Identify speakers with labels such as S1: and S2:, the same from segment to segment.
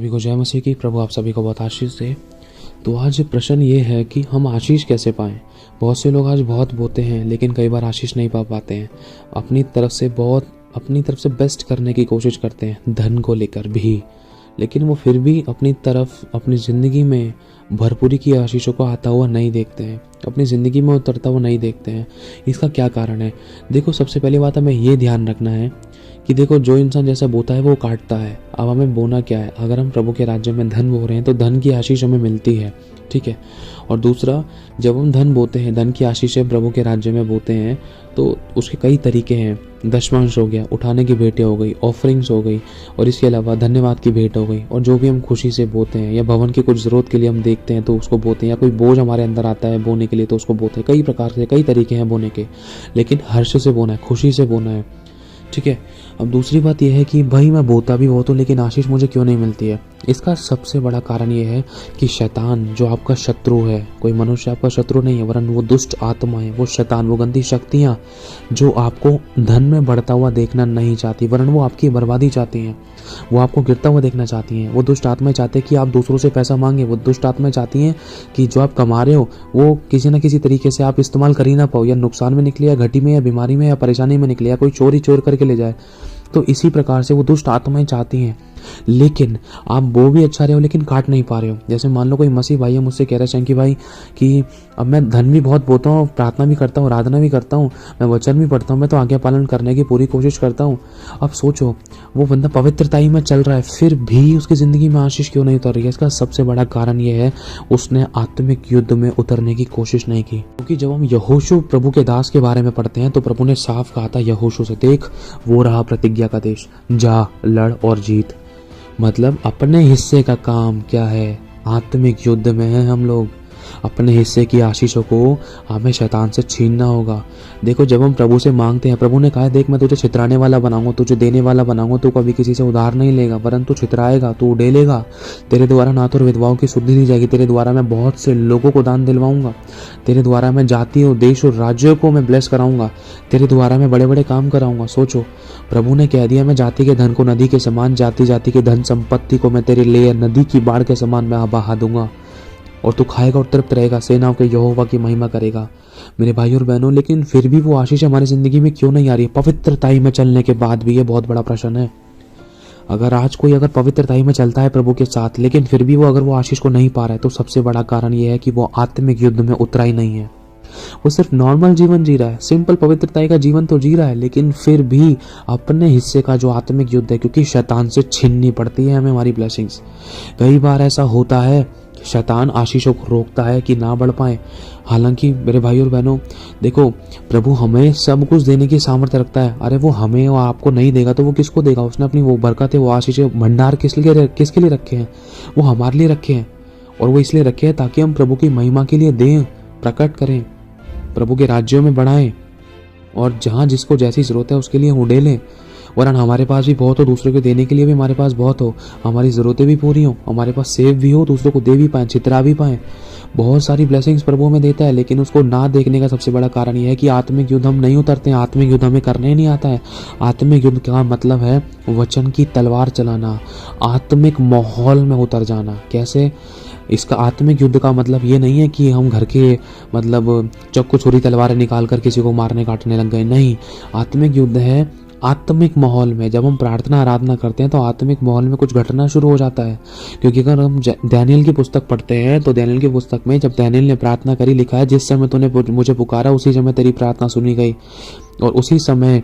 S1: सभी को जय मसीह की। प्रभु आप सभी को बहुत आशीष दे। तो आज प्रश्न ये है कि हम आशीष कैसे पाएं। बहुत से लोग आज बहुत बोते हैं लेकिन कई बार आशीष नहीं पा पाते हैं। अपनी तरफ से बेस्ट करने की कोशिश करते हैं धन को लेकर भी, लेकिन वो फिर भी अपनी तरफ अपनी ज़िंदगी में भरपूरी की आशीषों को आता हुआ नहीं देखते हैं, अपनी ज़िंदगी में उतरता हुआ नहीं देखते हैं। इसका क्या कारण है? देखो, सबसे पहली बात हमें ये ध्यान रखना है कि देखो, जो इंसान जैसा बोता है वो काटता है। अब हमें बोना क्या है? अगर हम प्रभु के राज्य में धन बो रहे हैं तो धन की आशीष हमें मिलती है, ठीक है। और दूसरा, जब हम धन बोते हैं, धन की आशीषें प्रभु के राज्य में बोते हैं तो उसके कई तरीके हैं। दशमांश हो गया, उठाने की भेंटें हो गई, ऑफरिंग्स हो गई, और इसके अलावा धन्यवाद की भेंट हो गई। और जो भी हम खुशी से बोते हैं या भवन की कुछ ज़रूरत के लिए हम देखते हैं तो उसको बोते हैं, या कोई बोझ हमारे अंदर आता है बोने के लिए तो उसको बोते हैं। कई प्रकार से कई तरीके हैं बोने के, लेकिन हर्ष से बोना है, खुशी से बोना है, ठीक है। अब दूसरी बात यह है कि भाई मैं बोता भी बहुत हूँ लेकिन आशीष मुझे क्यों नहीं मिलती है। इसका सबसे बड़ा कारण यह है कि शैतान जो आपका शत्रु है, कोई मनुष्य आपका शत्रु नहीं है वरन वो दुष्ट आत्मा है, वो शैतान, वो गंदी शक्तियाँ जो आपको धन में बढ़ता हुआ देखना नहीं चाहती वरन वो आपकी बर्बादी चाहती हैं, वो आपको गिरता हुआ देखना चाहती हैं। वो दुष्ट आत्माएं चाहते हैं कि आप दूसरों से पैसा मांगे। वो दुष्ट आत्माएं चाहती हैं कि जो आप कमा रहे हो वो किसी न किसी तरीके से आप इस्तेमाल कर ही ना पाओ, या नुकसान में निकले, या घटी में, या बीमारी में, या परेशानी में निकले, या कोई चोर करके ले जाए। तो इसी प्रकार से वो दुष्ट आत्माएं चाहती हैं। लेकिन आप वो भी अच्छा रहे हो लेकिन काट नहीं पा रहे हो। जैसे मान लो कोई मसीह भाई है, मुझसे कह रहा है शंकी भाई कि अब मैं धन भी बहुत बोता हूँ, प्रार्थना भी करता हूँ, आराधना भी करता हूँ, मैं वचन भी पढ़ता हूँ, मैं तो आज्ञा पालन करने की पूरी कोशिश करता हूँ। अब सोचो, वो बंदा पवित्रता ही में चल रहा है फिर भी उसकी ज़िंदगी में आशीष क्यों नहीं उतर रही है? इसका सबसे बड़ा कारण ये है, उसने आत्मिक युद्ध में उतरने की कोशिश नहीं की। क्योंकि जब हम यहोशू प्रभु के दास के बारे में पढ़ते हैं तो प्रभु ने साफ कहा था यहोशू से, देख वो रहा प्रतिज्ञा का देश, जा लड़ और जीत। मतलब अपने हिस्से का काम क्या है? आत्मिक युद्ध में है हम लोग। अपने हिस्से की आशीषों को हमें शैतान से छीनना होगा। देखो, जब हम प्रभु से मांगते हैं, प्रभु ने कहा है, देख मैं तुझे छितराने वाला बनाऊंगा, तुझे देने वाला बनाऊंगा, तू कभी किसी से उधार नहीं लेगा वरन तू छितराएगा, तू उड़ेलेगा। तेरे द्वारा ना तो विधवाओं की शुद्धि दी जाएगी, तेरे द्वारा मैं बहुत से लोगों को दान दिलवाऊंगा, तेरे द्वारा मैं जातियों, देश और राज्यों को मैं ब्लेस कराऊंगा, तेरे द्वारा मैं बड़े बड़े काम कराऊंगा। सोचो, प्रभु ने कह दिया, मैं जाति के धन को नदी के समान, जाति जाति के धन संपत्ति को मैं तेरे लिए नदी की बाढ़ के समान मैं बहा दूंगा, और तू खाएगा और तृप्त रहेगा, सेनाओं के यहोवा की महिमा करेगा। मेरे भाई और बहनों, लेकिन फिर भी वो आशीष हमारी जिंदगी में क्यों नहीं आ रही है? पवित्रताई में चलने के बाद भी ये बहुत बड़ा प्रश्न है। अगर आज कोई पवित्रताई में चलता है प्रभु के साथ लेकिन फिर भी वो आशीष को नहीं पा रहा है तो सबसे बड़ा कारण ये है कि वो आत्मिक युद्ध में उतरा ही नहीं है। वो सिर्फ नॉर्मल जीवन जी रहा है, सिंपल पवित्रताई का जीवन तो जी रहा है, लेकिन फिर भी अपने हिस्से का जो आत्मिक युद्ध है, क्योंकि शैतान से छीननी पड़ती है हमें हमारी ब्लेसिंग्स। कई बार ऐसा होता है, शैतान आशीषों को रोकता है कि ना बढ़ पाए। हालांकि मेरे भाई और बहनों, देखो, प्रभु हमें सब कुछ देने की सामर्थ्य रखता है। अरे वो हमें और आपको नहीं देगा तो वो किसको देगा? उसने अपनी वो बरकत है, वो आशीष भंडार किसके लिए रखे हैं? वो हमारे लिए रखे हैं, और वो इसलिए रखे हैं ताकि हम प्रभु की महिमा के लिए दें, प्रकट करें, प्रभु के राज्यों में बढ़ाएं, और जहाँ जिसको जैसी जरूरत है उसके लिए उड़ेलें। वरन हमारे पास भी बहुत हो, दूसरों को देने के लिए भी हमारे पास बहुत हो, हमारी ज़रूरतें भी पूरी हो, हमारे पास सेव भी हो, दूसरों को दे भी पाएँ, छितरा भी पाएँ। बहुत सारी ब्लेसिंग्स प्रभु में देता है, लेकिन उसको ना देखने का सबसे बड़ा कारण यह है कि आत्मिक युद्ध हम नहीं उतरते हैं। आत्मिक युद्ध हमें करने ही नहीं आता है। आत्मिक युद्ध का मतलब है वचन की तलवार चलाना, आत्मिक माहौल में उतर जाना। कैसे? इसका आत्मिक युद्ध का मतलब ये नहीं है कि हम घर के चाकू छुरी तलवारें निकाल कर किसी को मारने काटने लग गए। नहीं, आत्मिक युद्ध है आत्मिक माहौल में। जब हम प्रार्थना आराधना करते हैं तो आत्मिक माहौल में कुछ घटना शुरू हो जाता है। क्योंकि अगर हम दानियेल की पुस्तक पढ़ते हैं तो दानियेल की पुस्तक में जब दानियेल ने प्रार्थना करी, लिखा है, जिस समय तूने मुझे पुकारा उसी समय तेरी प्रार्थना सुनी गई और उसी समय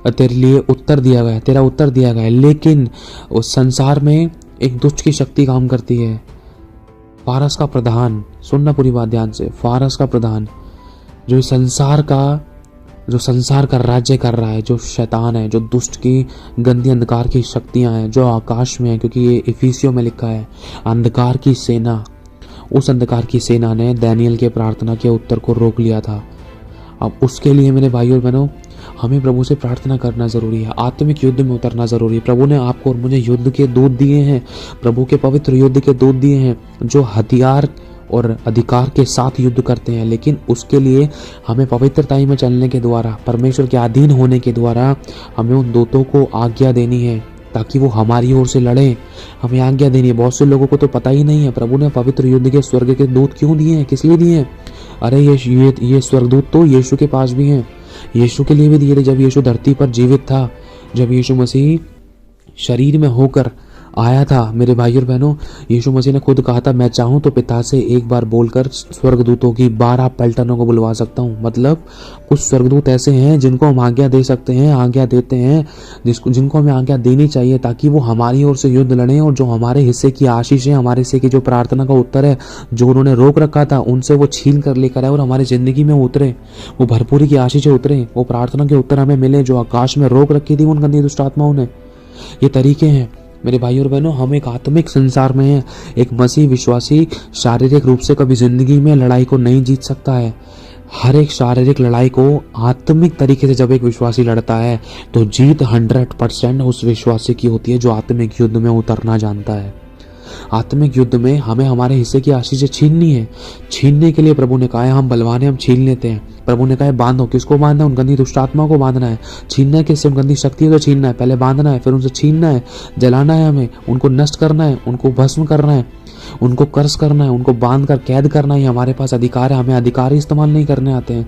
S1: तेरे लिए उत्तर दिया गया, तेरा उत्तर दिया गया। लेकिन उस संसार में एक दुष्ट की शक्ति काम करती है। फारस का प्रधान, सुनना पूरी बात ध्यान से, फारस का प्रधान जो संसार का राज्य कर रहा है, जो शैतान है, जो दुष्ट की गंदी अंधकार की शक्तियां हैं जो आकाश में है, क्योंकि ये इफिसियों में लिखा है, अंधकार की सेना। उस अंधकार की सेना ने दानियेल के प्रार्थना के उत्तर को रोक लिया था। अब उसके लिए मेरे भाइयों और बहनों, हमें प्रभु से प्रार्थना करना जरूरी है, आत्मिक युद्ध में उतरना जरूरी है। प्रभु ने आपको और मुझे युद्ध के दूत दिए हैं, प्रभु के पवित्र युद्ध के दूत दिए हैं जो हथियार और अधिकार के साथ युद्ध करते हैं। लेकिन उसके लिए हमें पवित्रताई में चलने के द्वारा, परमेश्वर के अधीन होने के द्वारा हमें उन दूतों को आज्ञा देनी है ताकि वो हमारी ओर से लड़े, हमें आज्ञा देनी है। बहुत से लोगों को तो पता ही नहीं है प्रभु ने पवित्र युद्ध के स्वर्ग के दूत क्यों दिए हैं, किस लिए दिए हैं। अरे ये स्वर्गदूत तो यीशु के पास भी हैं, यीशु के लिए भी दिए थे। जब यीशु धरती पर जीवित था, जब यीशु मसीह शरीर में होकर आया था, मेरे भाई और बहनों, यीशु मसीह ने खुद कहा था, मैं चाहूं तो पिता से एक बार बोलकर स्वर्गदूतों की 12 पलटनों को बुलवा सकता हूं। मतलब कुछ स्वर्गदूत ऐसे हैं जिनको हम आज्ञा दे सकते हैं, आज्ञा देते हैं, जिनको हमें आज्ञा देनी चाहिए ताकि वो हमारी ओर से युद्ध लड़ें और जो हमारे हिस्से की आशीष है, हमारे हिस्से की जो प्रार्थना का उत्तर है, जो उन्होंने रोक रखा था, उनसे वो छीन कर लेकर आए और हमारी जिंदगी में उतरे, वो भरपूरी की आशीषें उतरे, वो प्रार्थना के उत्तर हमें मिले जो आकाश में रोक रखी थी उन गंदी दुष्ट आत्माओं ने। ये तरीके हैं मेरे भाई और बहनों। हम एक आत्मिक संसार में हैं। एक मसीह विश्वासी शारीरिक रूप से कभी जिंदगी में लड़ाई को नहीं जीत सकता है। हर एक शारीरिक लड़ाई को आत्मिक तरीके से जब एक विश्वासी लड़ता है तो जीत 100% उस विश्वासी की होती है जो आत्मिक युद्ध में उतरना जानता है। आत्मिक युद्ध में हमें हमारे हिस्से की आशीषें छीननी है। छीनने के लिए प्रभु ने कहा है, हम बलवान हैं, हम छीन लेते हैं। प्रभु ने कहा है बांधो, किसको बांधना है, उन गंदी दुष्ट आत्माओं को बांधना है। छीनना है किससे, उन गंदी शक्तियों से छीनना है। पहले बांधना है, फिर उनसे छीनना है, जलाना है, हमें उनको नष्ट करना है, उनको भस्म करना है, उनको कर्स करना है, उनको बांध कर कैद करना है। हमारे पास अधिकार है, हमें अधिकार ही इस्तेमाल नहीं करने आते हैं।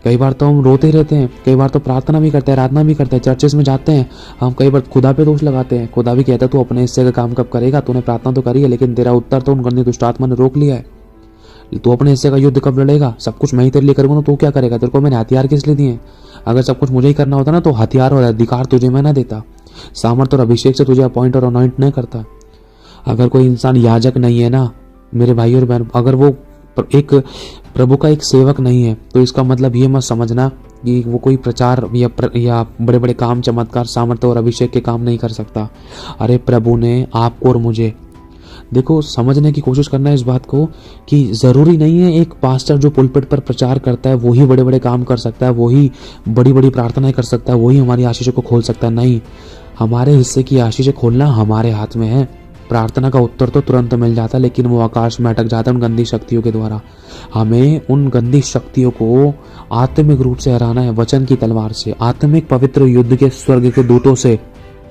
S1: कई बार तो हम रोते रहते हैं, कई बार तो प्रार्थना भी करते हैं, आराधना भी करते हैं, चर्चेस में जाते हैं, हम कई बार खुदा पे दोष लगाते हैं। खुदा भी कहता है तू अपने हिस्से का काम कब करेगा, तूने प्रार्थना तो करी है लेकिन तेरा उत्तर तो उन गंदी दुष्ट आत्मा ने रोक लिया है। तू अपने हिस्से का युद्ध कब लड़ेगा, सब कुछ मैं ही तेरे लिए करूंगा तो तू क्या करेगा, तेरे को मैंने हथियार किस लिए दिए। अगर सब कुछ मुझे ही करना होता ना तो हथियार और अधिकार तुझे मैं ना देता, सामर्थ्य और अभिषेक से तुझे अपॉइंट और अनॉइंट नहीं करता। अगर कोई इंसान याजक नहीं है ना मेरे भाई और बहन, अगर वो एक प्रभु का एक सेवक नहीं है तो इसका मतलब ये मत समझना कि वो कोई प्रचार या बड़े बड़े काम, चमत्कार, सामर्थ्य और अभिषेक के काम नहीं कर सकता। अरे प्रभु ने आपको और मुझे, देखो समझने की कोशिश करना है इस बात को कि ज़रूरी नहीं है एक पास्टर जो पुलपिट पर प्रचार करता है वही बड़े बड़े काम कर सकता है, वही बड़ी बड़ी प्रार्थनाएं कर सकता है, वही हमारी आशीषों को खोल सकता है। नहीं, हमारे हिस्से की आशीषें खोलना हमारे हाथ में है। प्रार्थना का उत्तर तो तुरंत मिल जाता है लेकिन वो आकाश में अटक जाता है उन गंदी शक्तियों के द्वारा। हमें उन गंदी शक्तियों को आत्मिक रूप से हराना है, वचन की तलवार से, आत्मिक पवित्र युद्ध के स्वर्ग के दूतों से।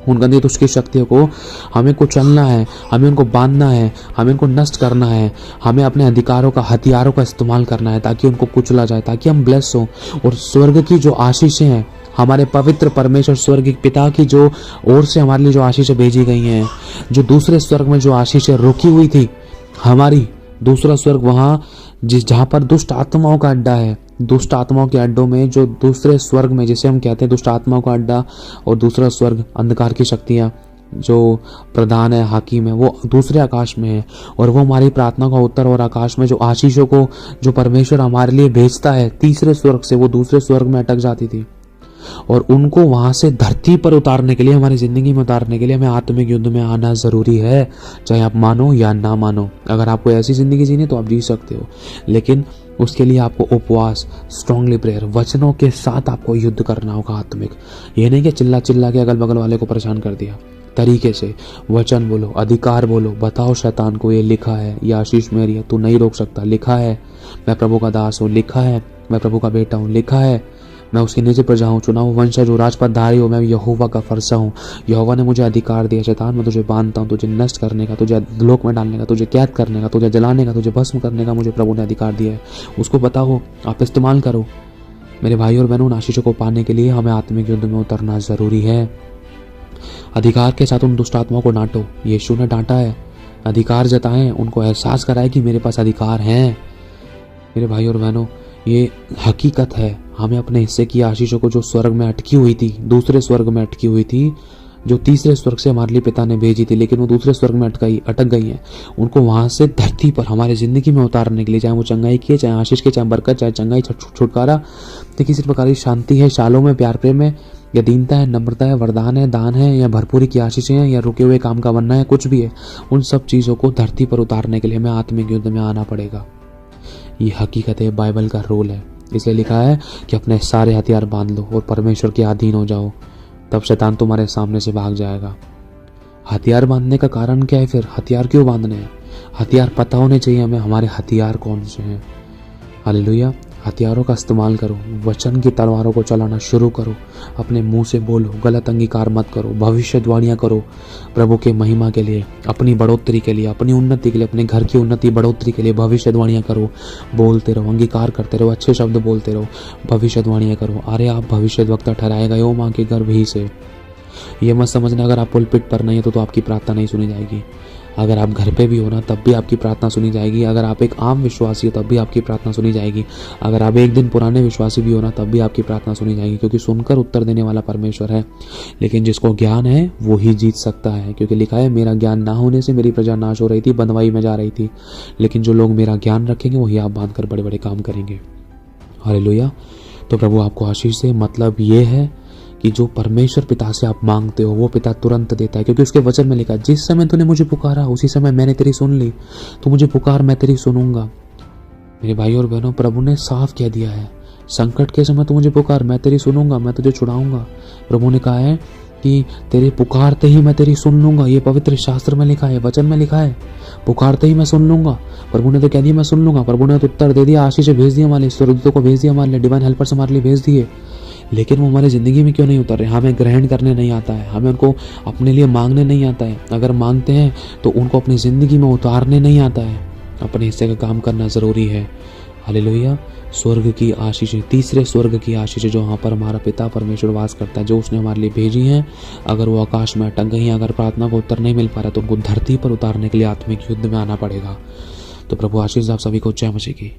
S1: उन गंदी दुष्ट की शक्तियों को हमें कुचलना है, हमें उनको बांधना है, हमें उनको नष्ट करना है, हमें अपने अधिकारों का, हथियारों का इस्तेमाल करना है ताकि उनको कुचला जाए, ताकि हम ब्लेस हों। और स्वर्ग की जो आशीषें हैं, हमारे पवित्र परमेश्वर स्वर्ग पिता की जो ओर से हमारे लिए जो आशीषें भेजी गई हैं, जो दूसरे स्वर्ग में जो आशीषें रुकी हुई थी, हमारी दूसरा स्वर्ग वहाँ जहाँ पर दुष्ट आत्माओं का अड्डा है, दुष्ट आत्माओं के अड्डों में, जो दूसरे स्वर्ग में जिसे हम कहते हैं दुष्ट आत्माओं का अड्डा, और दूसरा स्वर्ग अंधकार की शक्तियाँ जो प्रधान है, हाकिम है, वो दूसरे आकाश में है। और वो हमारी प्रार्थना का उत्तर और आकाश में जो आशीषों को जो परमेश्वर हमारे लिए भेजता है तीसरे स्वर्ग से, वो दूसरे स्वर्ग में अटक जाती थी। और उनको वहां से धरती पर उतारने के लिए, हमारी जिंदगी में उतारने के लिए हमें आत्मिक युद्ध में आना जरूरी है, चाहे आप मानो या ना मानो। अगर आपको ऐसी जिंदगी जीनी तो आप जी सकते हो, लेकिन उसके लिए आपको उपवास, स्ट्रांगली प्रेयर, वचनों के साथ आपको युद्ध करना होगा आत्मिक। ये नहीं कि चिल्ला चिल्ला के अगल बगल वाले को परेशान कर दिया। तरीके से वचन बोलो, अधिकार बोलो, बताओ शैतान को ये लिखा है, ये आशीष मेरी है, तू नहीं रोक सकता, लिखा है मैं प्रभु का दास हूँ, लिखा है मैं प्रभु का बेटा हूँ, लिखा है मैं उसके नीचे प्रजा हूँ, चुनाव वंशज हूँ, राजपथधारी हूँ, मैं यहोवा का फरसा हूँ। यहोवा ने मुझे अधिकार दिया, शैतान मैं तुझे बांधता हूँ, तुझे नष्ट करने का, तुझे लोक में डालने का, तुझे कैद करने का, तुझे जलाने का, तुझे भस्म करने का मुझे प्रभु ने अधिकार दिया है। उसको बताओ, आप इस्तेमाल करो। मेरे भाई और बहनों, उन आशीषों को पाने के लिए हमें आत्मिक युद्ध में उतरना जरूरी है। अधिकार के साथ उन दुष्ट आत्माओं को डांटो, यीशु ने डांटा है। अधिकार जताएं, उनको एहसास कराए कि मेरे पास अधिकार हैं। मेरे भाई और बहनों, ये हकीकत है। हमें अपने हिस्से की आशीषों को जो स्वर्ग में अटकी हुई थी, दूसरे स्वर्ग में अटकी हुई थी, जो तीसरे स्वर्ग से हमारे लिए पिता ने भेजी थी लेकिन वो दूसरे स्वर्ग में अटक गई है, उनको वहां से धरती पर हमारी जिंदगी में उतारने के लिए, चाहे वो चंगाई की है, चाहे आशीष की, चाहे बरकत, चाहे चंगाई, छुटकारा, तो किसी प्रकार की शांति है, शालों में, प्यार प्रेम में, या दीनता है, नम्रता है, वरदान है, दान है, या भरपूरी की आशीषें हैं, या रुके हुए काम का बनना है, कुछ भी है, उन सब चीज़ों को धरती पर उतारने के लिए हमें आत्मिक युद्ध में आना पड़ेगा। ये हकीकत है, बाइबल का रोल है। इसलिए लिखा है कि अपने सारे हथियार बांध लो और परमेश्वर के अधीन हो जाओ, तब शैतान तुम्हारे सामने से भाग जाएगा। हथियार बांधने का कारण क्या है फिर? हथियार क्यों बांधने हैं? हथियार पता होने चाहिए हमें, हमारे हथियार कौन से हैं। हालेलुया। हथियारों का इस्तेमाल करो, वचन की तलवारों को चलाना शुरू करो, अपने मुंह से बोलो, गलत अंगीकार मत करो, भविष्यवाणियाँ करो प्रभु के महिमा के लिए, अपनी बढ़ोतरी के लिए, अपनी उन्नति के लिए, अपने घर की उन्नति बढ़ोतरी के लिए भविष्यवाणियाँ करो। बोलते रहो, अंगीकार करते रहो, अच्छे शब्द बोलते रहो, भविष्यवाणियाँ करो। अरे आप भविष्यवक्ता ठहराए गए हो माँ के गर्भ ही से। ये मत समझना अगर आप पुलपिट पर नहीं हो तो आपकी प्रार्थना नहीं सुनी जाएगी। अगर आप घर पे भी हो ना तब भी आपकी प्रार्थना सुनी जाएगी। अगर आप एक आम विश्वासी हो तब भी आपकी प्रार्थना सुनी जाएगी। अगर आप एक दिन पुराने विश्वासी भी हो ना तब भी आपकी प्रार्थना सुनी जाएगी, क्योंकि सुनकर उत्तर देने वाला परमेश्वर है। लेकिन जिसको ज्ञान है वो ही जीत सकता है, क्योंकि लिखा है मेरा ज्ञान ना होने से मेरी प्रजा नाश हो रही थी, बंधुआई में जा रही थी। लेकिन जो लोग मेरा ज्ञान रखेंगे वही आप बांध कर बड़े बड़े काम करेंगे। हालेलुया। तो प्रभु आपको आशीष दे। मतलब ये है कि जो परमेश्वर पिता से आप मांगते हो वो पिता तुरंत देता है, क्योंकि उसके वचन में लिखा है जिस समय तूने मुझे पुकारा उसी समय मैंने तेरी सुन ली। तो मुझे पुकार, मैं तेरी सुनूंगा। मेरे भाई और बहनों, प्रभु ने साफ कह दिया है, संकट के समय तू मुझे पुकार, मैं तेरी सुनूंगा, मैं तुझे छुड़ाऊंगा। प्रभु ने कहा है कि तेरे पुकारते ही मैं तेरी सुन लूंगा। ये पवित्र शास्त्र में लिखा है, वचन में लिखा है, पुकारते ही मैं सुन लूंगा। प्रभु ने तो कह दिया मैं सुन लूंगा। प्रभु ने तो उत्तर दे दिया, आशीष भेज दिया, हमारे स्वर्गदूतों को भेज दिया, हमारे लिए डिवाइन हेल्पर्स हमारे लिए भेज दिए। लेकिन वो हमारी ज़िंदगी में क्यों नहीं उतर रहे? हमें ग्रहण करने नहीं आता है, हमें उनको अपने लिए मांगने नहीं आता है। अगर मांगते हैं तो उनको अपनी ज़िंदगी में उतारने नहीं आता है। अपने हिस्से का काम करना ज़रूरी है। हालेलुया। स्वर्ग की आशीष, तीसरे स्वर्ग की आशीष जो वहाँ पर हमारा पिता परमेश्वर वास करता है, जो उसने हमारे लिए भेजी हैं, अगर वो आकाश में अटक गई हैं, अगर प्रार्थना को उत्तर नहीं मिल पा रहा तो उनको धरती पर उतारने के लिए आत्मिक युद्ध में आना पड़ेगा। तो प्रभु आशीष आप सभी को जय मसीह की।